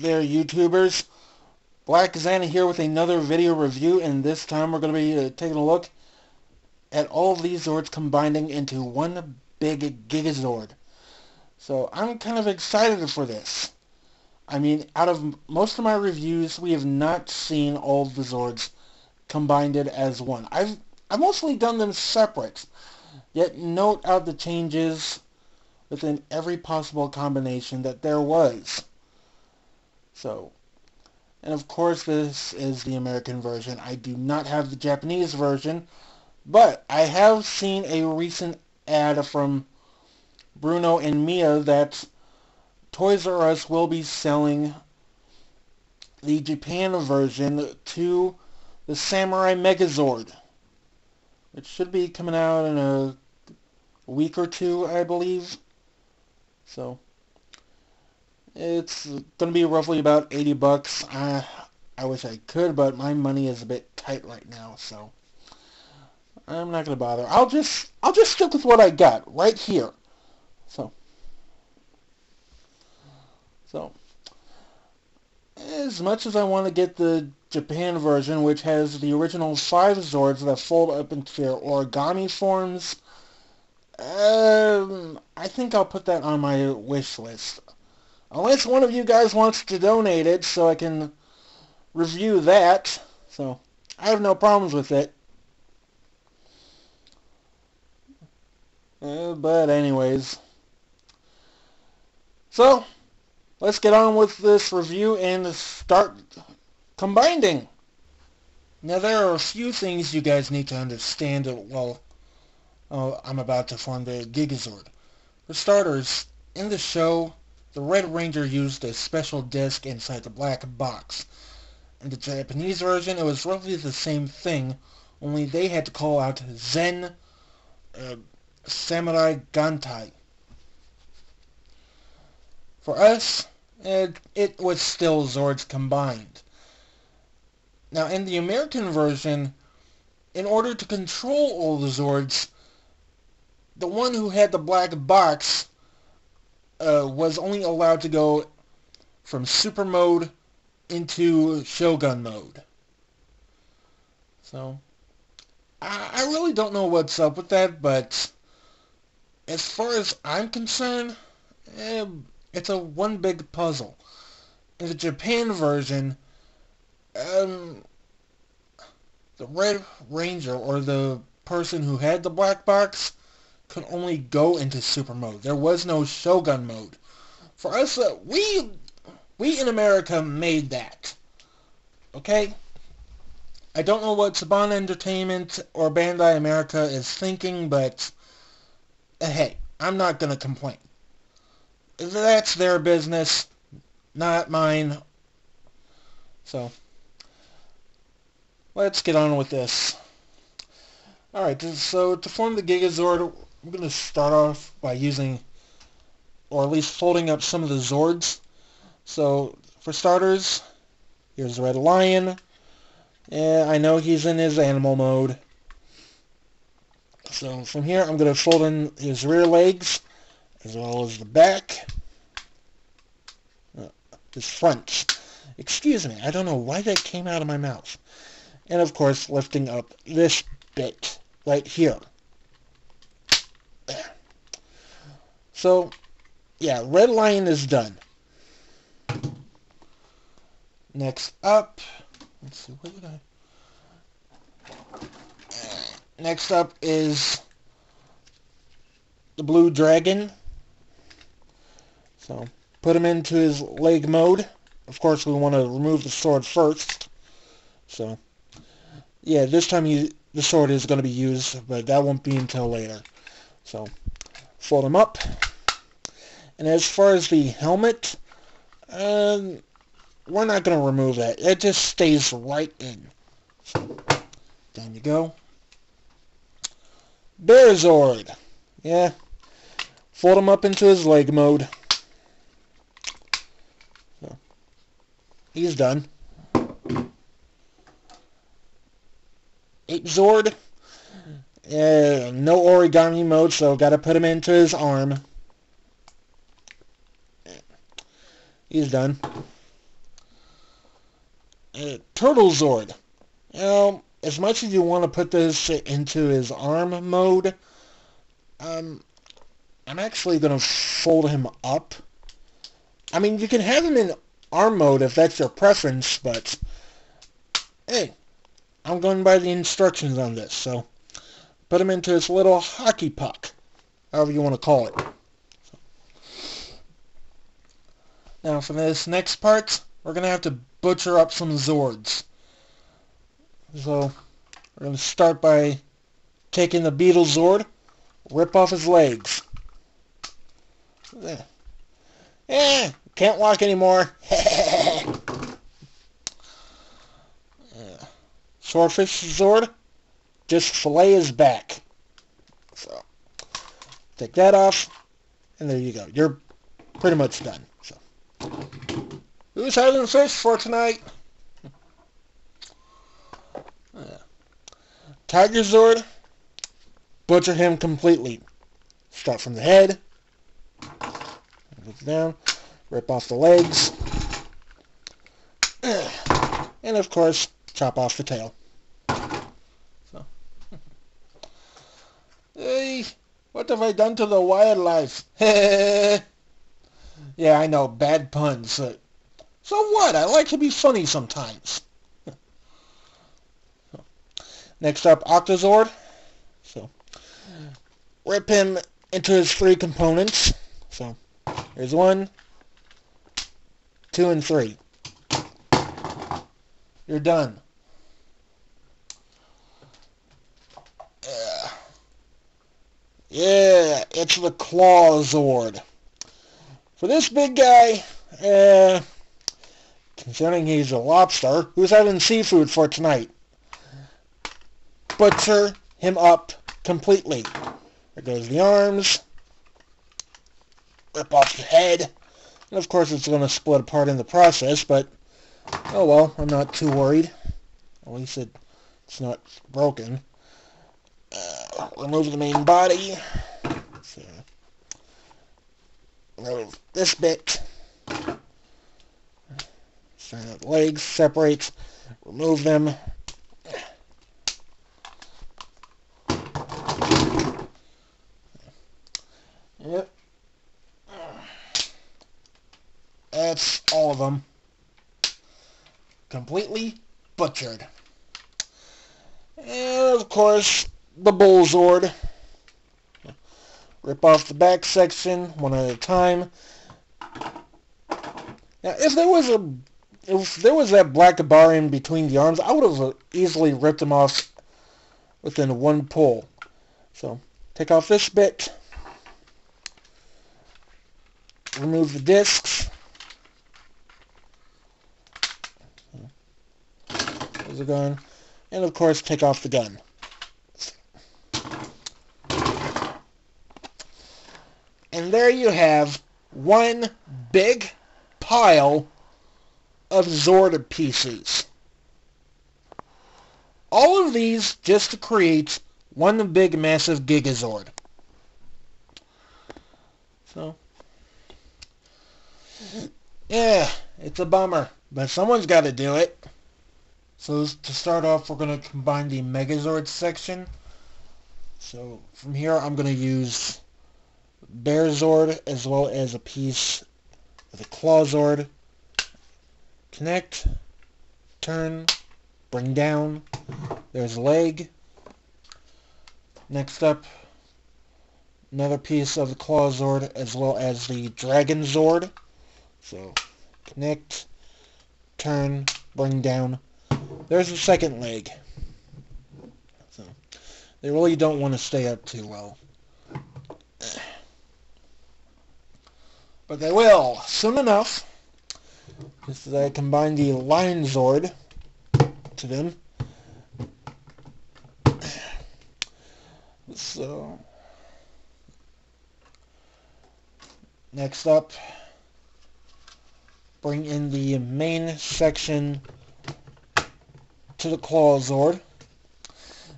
there, YouTubers. BlackXANA here with another video review, and this time we're going to be taking a look at all of these Zords combining into one big GigaZord. So I'm kind of excited for this. I mean, out of most of my reviews, we have not seen all of the Zords combined as one. I've mostly done them separate, yet note out the changes within every possible combination that there was. So, and of course this is the American version. I do not have the Japanese version, but I have seen a recent ad from Bruno and Mia that Toys R Us will be selling the Japan version to the Samurai Megazord, which should be coming out in a week or two, I believe. So it's going to be roughly about 80 bucks. I wish I could, but my money is a bit tight right now, so I'm not going to bother. I'll just stick with what I got right here. So as much as I want to get the Japan version, which has the original 5 Zords that fold up into their origami forms, I think I'll put that on my wish list. Unless one of you guys wants to donate it so I can review that. So I have no problems with it. But anyways. So let's get on with this review and start combining. Now there are a few things you guys need to understand while I'm about to form the GigaZord. For starters, in the show, the Red Ranger used a special disc inside the black box. In the Japanese version, it was roughly the same thing, only they had to call out Zen SamuraiHa-Oh. For us, it was still Zords combined. Now, in the American version, in order to control all the Zords, the one who had the black box was only allowed to go from super mode into Shogun mode. So, I really don't know what's up with that, but as far as I'm concerned, it's a one big puzzle. In the Japan version, the Red Ranger, or the person who had the black box, could only go into super mode. There was no Shogun mode. For us, we in America made that. Okay? I don't know what Saban Entertainment or Bandai America is thinking, but hey, I'm not gonna complain. That's their business, not mine. So, let's get on with this. Alright, so to form the GigaZord, I'm going to start off by using, or at least folding up some of the Zords. So, for starters, here's Red Lion. Yeah, I know he's in his animal mode. So, from here, I'm going to fold in his rear legs, as well as the back. His front. Excuse me, I don't know why that came out of my mouth. And, of course, lifting up this bit right here. There. So, yeah, Red Lion is done. Next up, let's see, what did next up is the Blue Dragon. So, put him into his leg mode. Of course, we want to remove the sword first. So, yeah, this time the sword is going to be used, but that won't be until later. So, fold him up. And as far as the helmet, we're not going to remove that. It just stays right in. So, down you go. Zord. Yeah. Fold him up into his leg mode. So, he's done. Zord. No origami mode, so gotta put him into his arm. He's done. Turtle Zord. As much as you want to put this into his arm mode, I'm actually going to fold him up. I mean, you can have him in arm mode if that's your preference, but hey, I'm going by the instructions on this, so put him into this little hockey puck, however you want to call it. Now for this next part, we're going to have to butcher up some Zords. So we're going to start by taking the Beetle Zord, rip off his legs. Can't walk anymore. Swordfish Zord, just fillet his back. So take that off, and there you go. You're pretty much done. So, who's having fish for tonight? Tiger Zord, butcher him completely. Start from the head, down, rip off the legs, and of course, chop off the tail. So. Hey, what have I done to the wildlife? Yeah, I know, bad puns. So what? I like to be funny sometimes. Next up, OctoZord. So, rip him into his 3 components. So, here's 1, 2, and 3. You're done. Yeah, it's the OctoZord. For this big guy, considering he's a lobster, who's having seafood for tonight? Butcher him up completely. There goes the arms. Rip off the head. And of course it's going to split apart in the process, but oh well, I'm not too worried. At least it's not broken. Remove the main body. So, remove this bit. Start out the legs, separate, remove them. Yep. That's all of them. Completely butchered. And of course, the Bull Zord. Rip off the back section one at a time. Now, if there was that black bar in between the arms, I would have easily ripped them off within one pull. So, take off this bit. Remove the discs. Those are gone. And of course, take off the gun. And there you have one big pile of Zord pieces. All of these just to create one big massive GigaZord. So, yeah, it's a bummer, but someone's got to do it. So to start off, we're going to combine the Megazord section. So from here, I'm going to use Bear Zord as well as a piece of the OctoZord. Connect, turn, bring down. There's a leg. Next up, another piece of the OctoZord as well as the Dragon Zord. So connect, turn, bring down. There's the second leg. So they really don't want to stay up too well. But they will, soon enough. Just as I combine the Lion Zord to them. So, next up, bring in the main section to the OctoZord.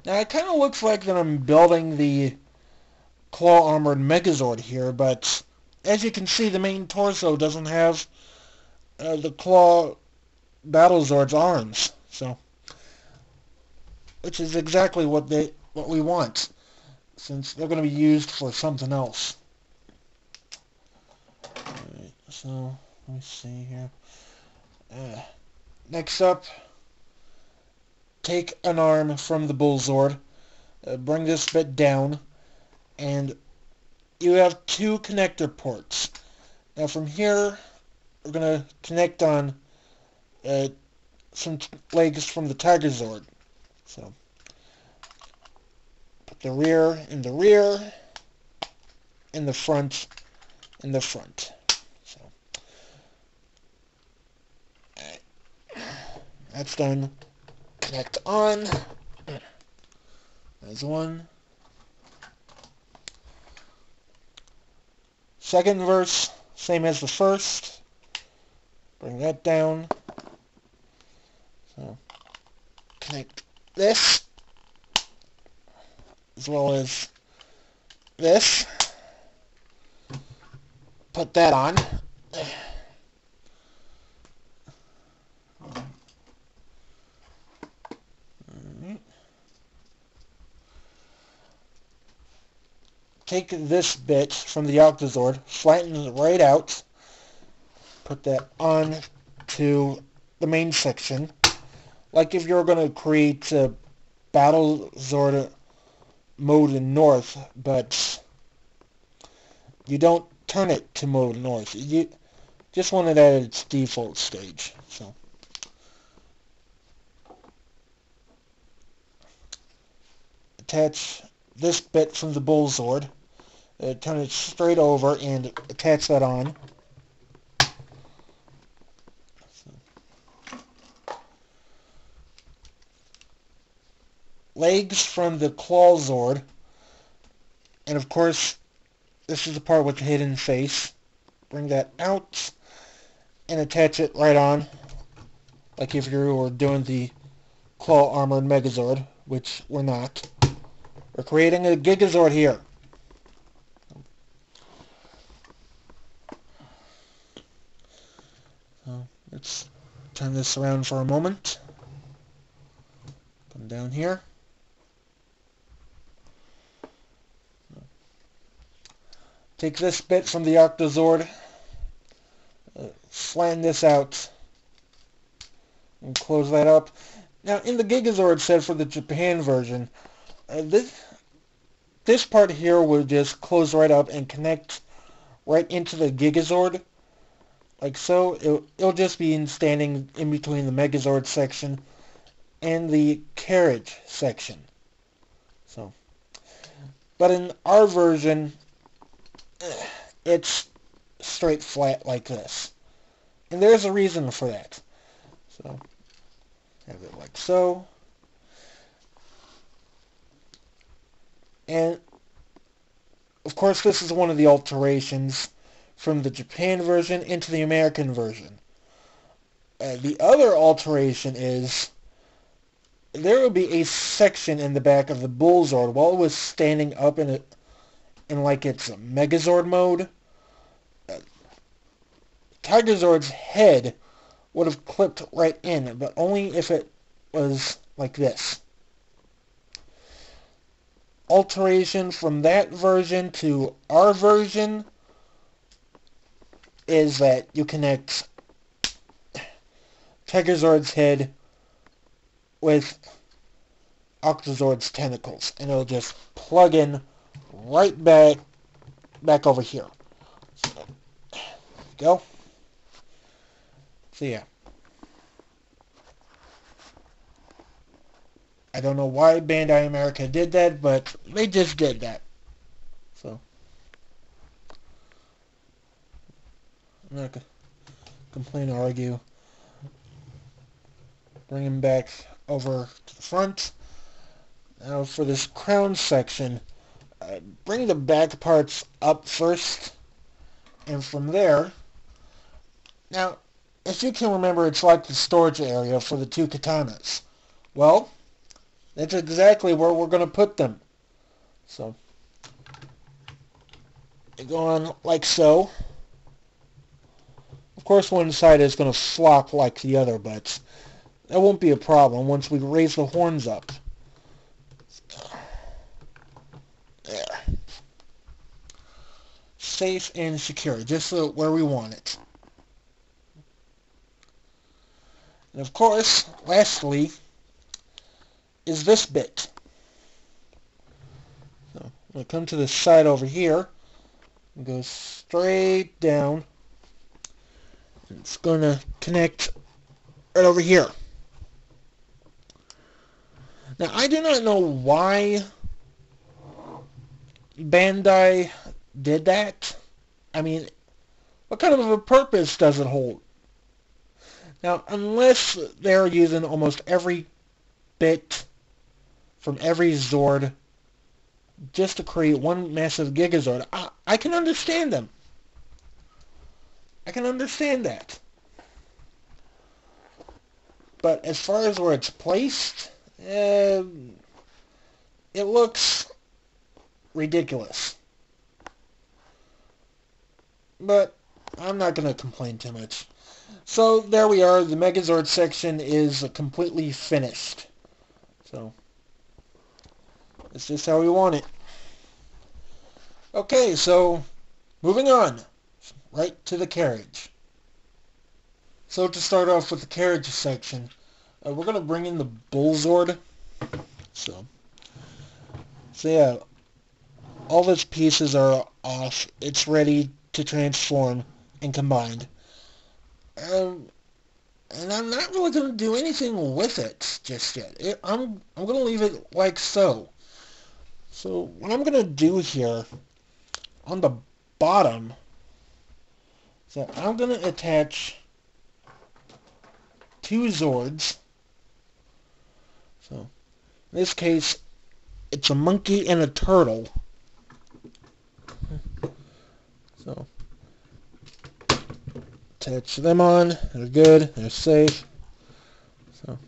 Now it kind of looks like that I'm building the claw armored Megazord here, but as you can see, the main torso doesn't have the claw BattleZord's arms. So, which is exactly what we want, since they're going to be used for something else. Alright, so let me see here. Next up, take an arm from the Bull Zord, bring this bit down, and you have two connector ports. Now from here, we're going to connect on some legs from the Tiger Zord. So, put the rear, in the front in the front. So, that's done. Connect on. There's one. Second verse, same as the first. Bring that down. So, connect this, as well as this. Put that on. Take this bit from the OctoZord, flatten it right out, put that on to the main section. Like if you're going to create a BattleZord mode in North, but you don't turn it to mode North. You just want it at its default stage. So, attach this bit from the Bull Zord, turn it straight over and attach that on. Legs from the Claw Zord, and of course this is the part with the hidden face. Bring that out and attach it right on, like if you were doing the Claw Armored Megazord, which we're not. We're creating a GigaZord here. So let's turn this around for a moment. Come down here. Take this bit from the OctoZord, flatten this out, and close that up. Now, in the GigaZord set for the Japan version, this part here will just close right up and connect right into the GigaZord, like so. It'll just be standing in between the Megazord section and the carriage section. So, but in our version, it's straight flat like this, and there's a reason for that. So, have it like so, and of course this is one of the alterations from the Japan version into the American version. The other alteration is there will be a section in the back of the Bull Zord while it was standing up in like its Megazord mode. Tiger Zord's head would have clipped right in, but only if it was like this. Alteration from that version to our version is that you connect Tiger Zord's head with OctoZord's tentacles, and it'll just plug in right back over here. So, there we go. So yeah. I don't know why Bandai America did that, but they just did that. So, I'm not going to complain or argue. Bring him back over to the front. Now for this crown section, bring the back parts up first, and from there, now, if you can remember, it's like the storage area for the two katanas. Well, that's exactly where we're going to put them. So, they go on like so. Of course, one side is going to flop like the other, but that won't be a problem once we raise the horns up. There. Safe and secure, just where we want it. And of course, lastly, is this bit. So I'm going to come to the side over here and go straight down. It's going to connect right over here. Now, I do not know why Bandai did that. I mean, what kind of a purpose does it hold? Now, unless they're using almost every bit from every Zord just to create one massive GigaZord, I can understand them. I can understand that. But as far as where it's placed, it looks ridiculous. But I'm not going to complain too much. So there we are. The Megazord section is completely finished. So it's just how we want it. Okay, so moving on. Right to the carriage. So to start off with the carriage section, we're going to bring in the Zord. So yeah, all its pieces are off. It's ready to transform and combine. And I'm not really going to do anything with it just yet. I'm going to leave it like so. So what I'm going to do here on the bottom, so I'm going to attach two Zords. So in this case, it's a monkey and a turtle. So attach them on. They're good. They're safe. So,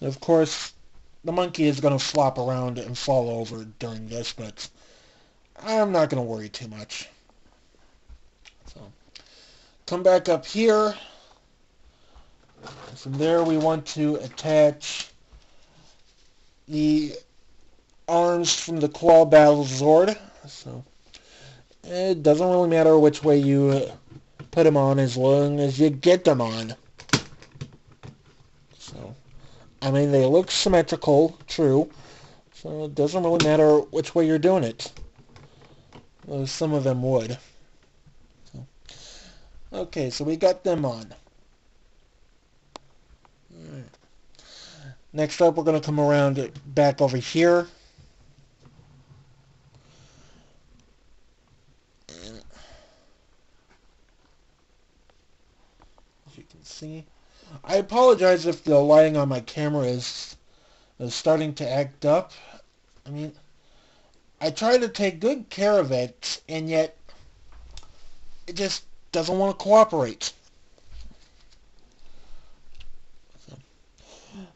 and of course, the monkey is going to flop around and fall over during this, but I'm not going to worry too much. So, come back up here. From there, we want to attach the arms from the Claw Battle Zord. So, it doesn't really matter which way you put them on as long as you get them on. So, I mean, they look symmetrical, true. So it doesn't really matter which way you're doing it. Well, some of them would. So, okay, so we got them on. Right. Next up, we're going to come around back over here. And as you can see, I apologize if the lighting on my camera is starting to act up. I mean, I try to take good care of it, and yet it just doesn't want to cooperate.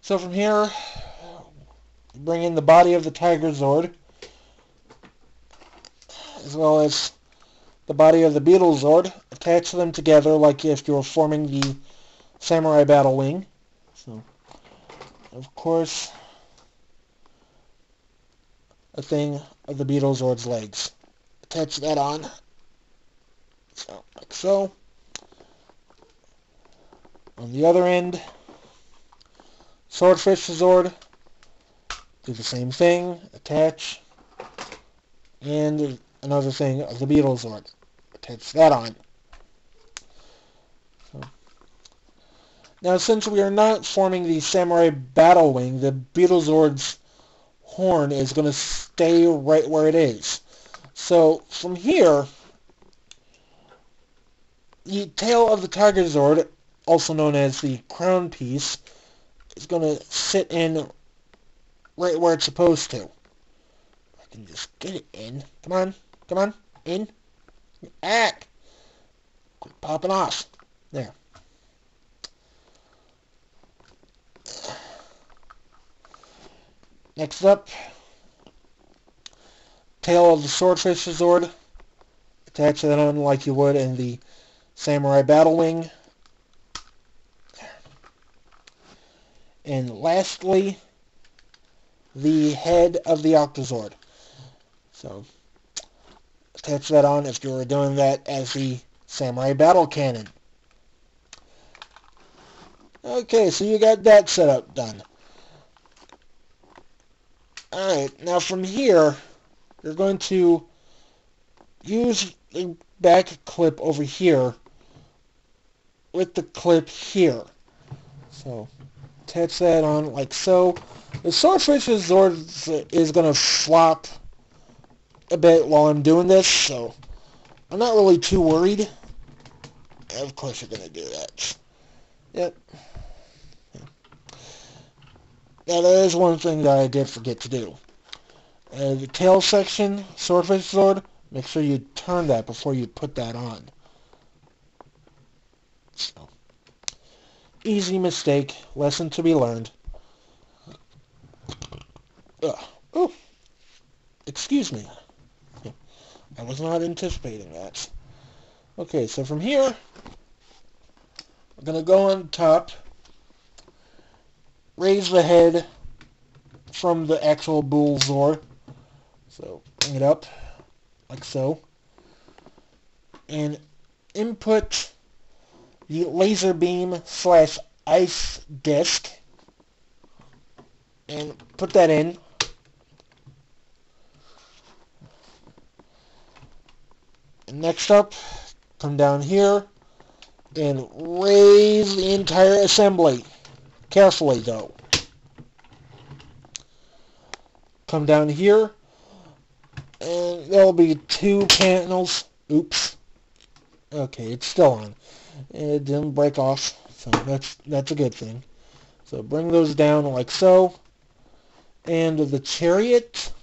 So from here, bring in the body of the Tiger Zord, as well as the body of the Beetle Zord. Attach them together like if you were forming the Samurai Battle Wing. So, of course, a thing of the Beetle Zord's legs. Attach that on. So, like so. On the other end, Swordfish Zord. Do the same thing. Attach. And another thing of the Beetle Zord. Attach that on. So. Now, since we are not forming the Samurai Battle Wing, the Beetle Zord's horn is going to stay right where it is. So, from here, the tail of the Tiger Zord, also known as the crown piece, is going to sit in right where it's supposed to. I can just get it in. Come on. Come on. In. Quit popping off. There. Next up, tail of the Swordfish Zord. Attach that on like you would in the Samurai Battle Wing. And lastly, the head of the OctoZord. So, attach that on if you were doing that as the Samurai Battle Cannon. Okay, so you got that setup done. Alright, now from here, you're going to use the back clip over here with the clip here. So, attach that on like so. The Swordfish's Zord is going to flop a bit while I'm doing this, so I'm not really too worried. Of course you're going to do that. Yep. Now there is one thing that I did forget to do. The tail section, Swordfish Zord, make sure you turn that before you put that on. So, easy mistake, lesson to be learned. Oh, excuse me. I was not anticipating that. Okay, so from here, we're going to go on top, raise the head from the actual bull Zord. So, bring it up, like so. And input the laser beam / ice disc. And put that in. And next up, come down here and raise the entire assembly. Carefully though. Come down here and there'll be 2 panels. Oops. Okay, it's still on. It didn't break off, so that's a good thing. So bring those down like so. And the chariot,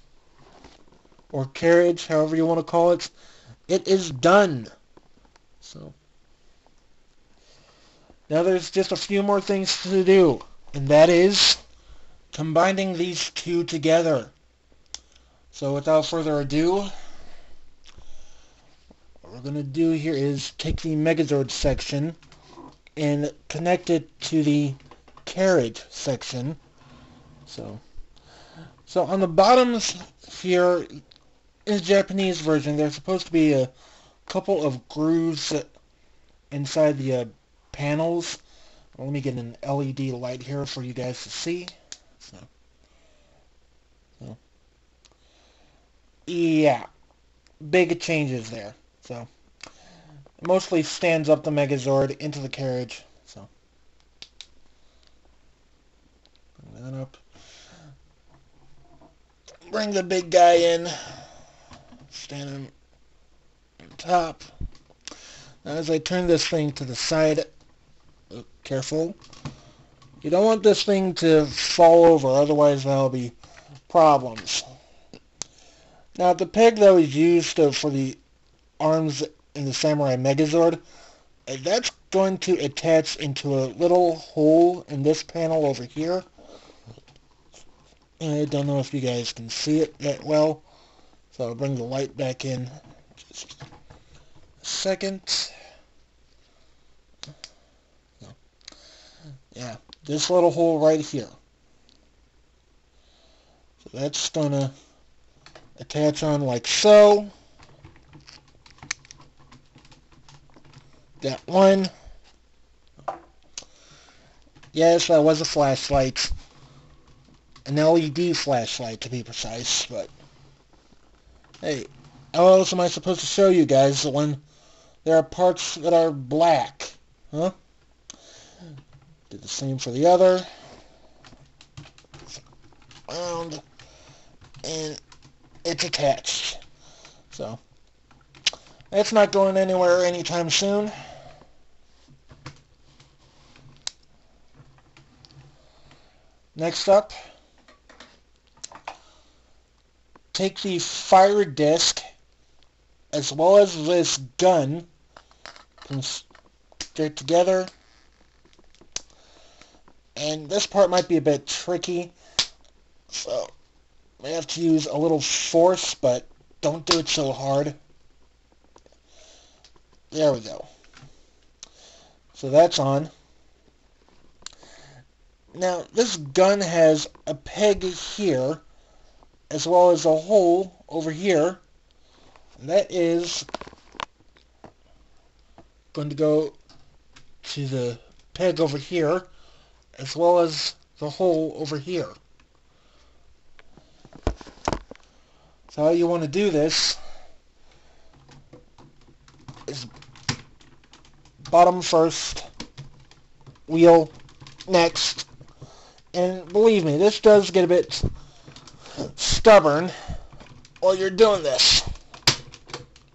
or carriage, however you want to call it, it is done. So now there's just a few more things to do, and that is combining these two together. So without further ado, what we're going to do here is take the Megazord section and connect it to the carriage section. So on the bottoms here, in the Japanese version, there's supposed to be a couple of grooves inside the panels. Let me get an LED light here for you guys to see. So. Yeah, big changes there. So it mostly stands up the Megazord into the carriage. So bring that up. Bring the big guy in. Stand him on top. Now as I turn this thing to the side, careful. You don't want this thing to fall over, otherwise there'll be problems. Now the peg that was used for the arms in the Samurai Megazord, that's going to attach into a little hole in this panel over here. I don't know if you guys can see it that well, so I'll bring the light back in just a second. Yeah, this little hole right here. So that's going to attach on like so. Got one. Yes, that was a flashlight. An LED flashlight to be precise, but hey, how else am I supposed to show you guys when there are parts that are black? Huh? Did the same for the other. Round. And it's attached. So that's not going anywhere anytime soon. Next up, take the fire disc as well as this gun, straight together. And this part might be a bit tricky, so I have to use a little force, but don't do it so hard. There we go. So that's on. Now, this gun has a peg here, as well as a hole over here. And that is going to go to the peg over here, as well as the hole over here. So how you want to do this is bottom first, wheel next. And believe me, this does get a bit stubborn while you're doing this.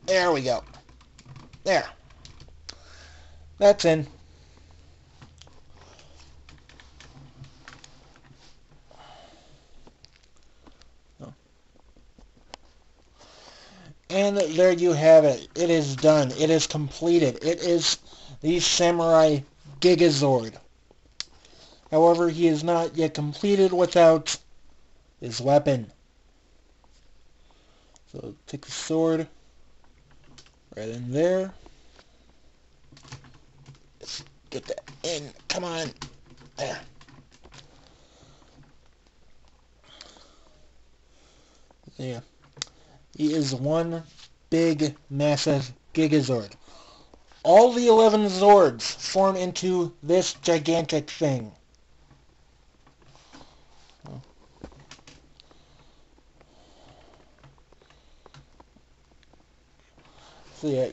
There we go. There. That's in. And there you have it. It is done. It is completed. It is the Samurai GigaZord. However, he is not yet completed without his weapon. So take the sword right in there. Let's get that in. Come on. There. Yeah. He is one big, massive GigaZord. All the 11 Zords form into this gigantic thing. So yeah,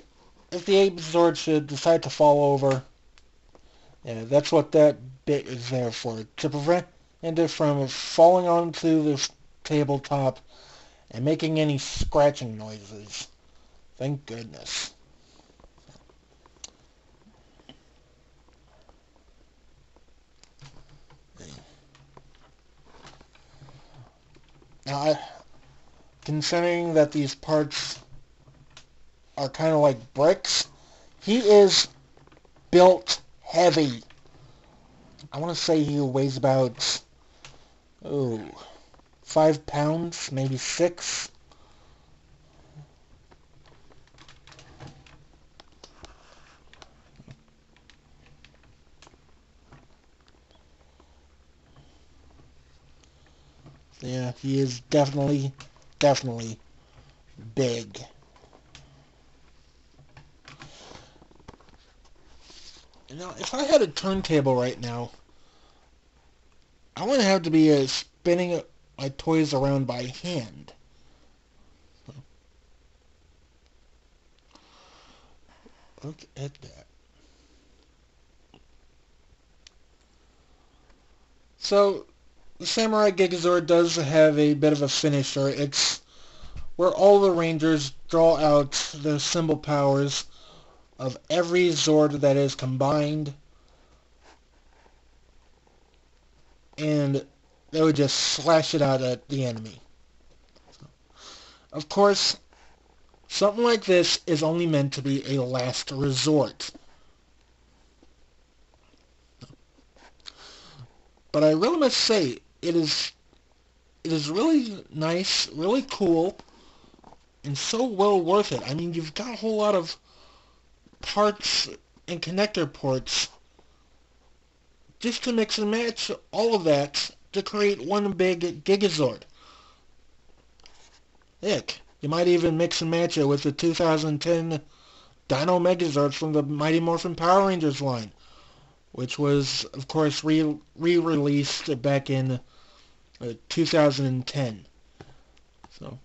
if the 8 Zord should decide to fall over, yeah, that's what that bit is there for, to prevent it from falling onto the tabletop and making any scratching noises. Thank goodness. Now, considering that these parts are kind of like bricks, he is built heavy. I want to say he weighs about, 5 pounds, maybe 6. Yeah, he is definitely big. Now, if I had a turntable right now, I wouldn't have to be spinning my toys around by hand. Look at that. So, the Samurai GigaZord does have a bit of a finisher. It's where all the Rangers draw out the symbol powers of every Zord that is combined, and they would just slash it out at the enemy. Of course, something like this is only meant to be a last resort. But I really must say, it is really nice, really cool, and so well worth it. I mean, you've got a whole lot of parts and connector ports just to mix and match all of that to create one big GigaZord. Heck, you might even mix and match it with the 2010 Dino Megazords from the Mighty Morphin Power Rangers line, which was, of course, re-released back in 2010. So,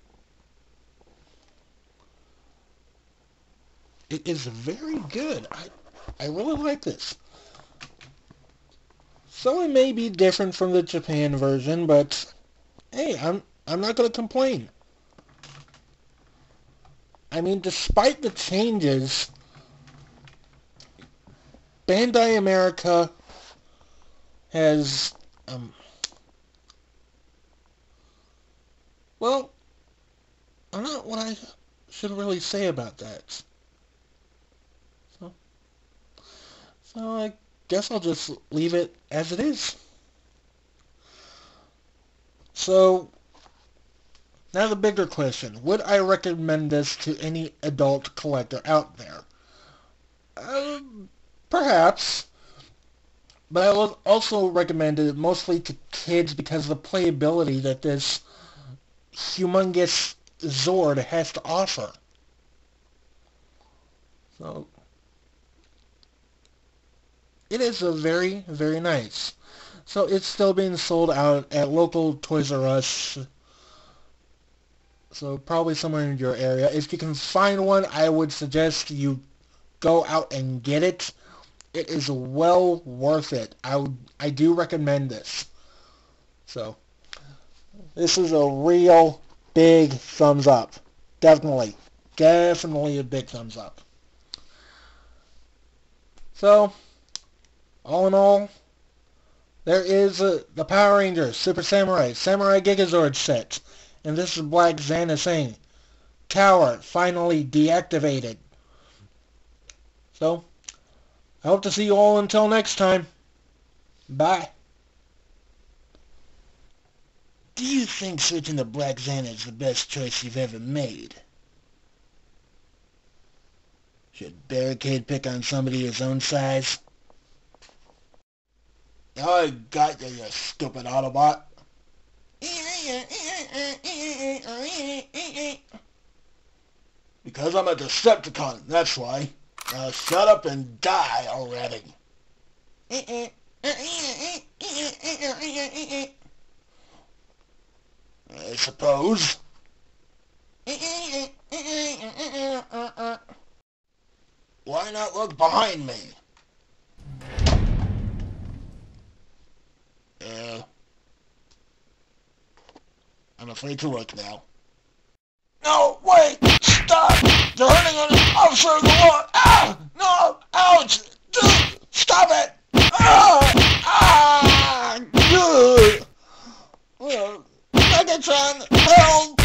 it is very good. I really like this. So it may be different from the Japan version, but hey, I'm not going to complain. I mean, despite the changes, Bandai America has, well, I don't know what I should really say about that. So I guess I'll just leave it as it is. So, now the bigger question. Would I recommend this to any adult collector out there? Perhaps. But I will also recommend it mostly to kids because of the playability that this humongous Zord has to offer. So, it is a very, very nice. So it's still being sold out at local Toys R Us. So probably somewhere in your area. If you can find one, I would suggest you go out and get it. It is well worth it. I do recommend this. So, this is a real big thumbs up. Definitely. Definitely a big thumbs up. So, all in all, there is the Power Rangers Super Samurai GigaZord set. And this is BlackXANA saying, Tower finally deactivated. So, I hope to see you all until next time. Bye. Do you think switching to BlackXANA is the best choice you've ever made? Should Barricade pick on somebody his own size? I got you, you stupid Autobot. Because I'm a Decepticon, that's why. Now shut up and die already. I suppose. Why not look behind me? I'm afraid to look now. No, wait! Stop! You're hurting on the officer of the law! Ah! No! Ouch! Dude! Stop it! Ah! Ah! Ugh! Megatron! Help!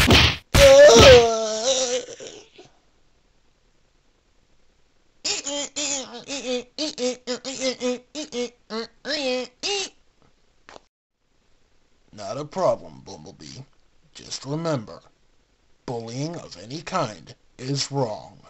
Not a problem, Bumblebee. Just remember, bullying of any kind is wrong.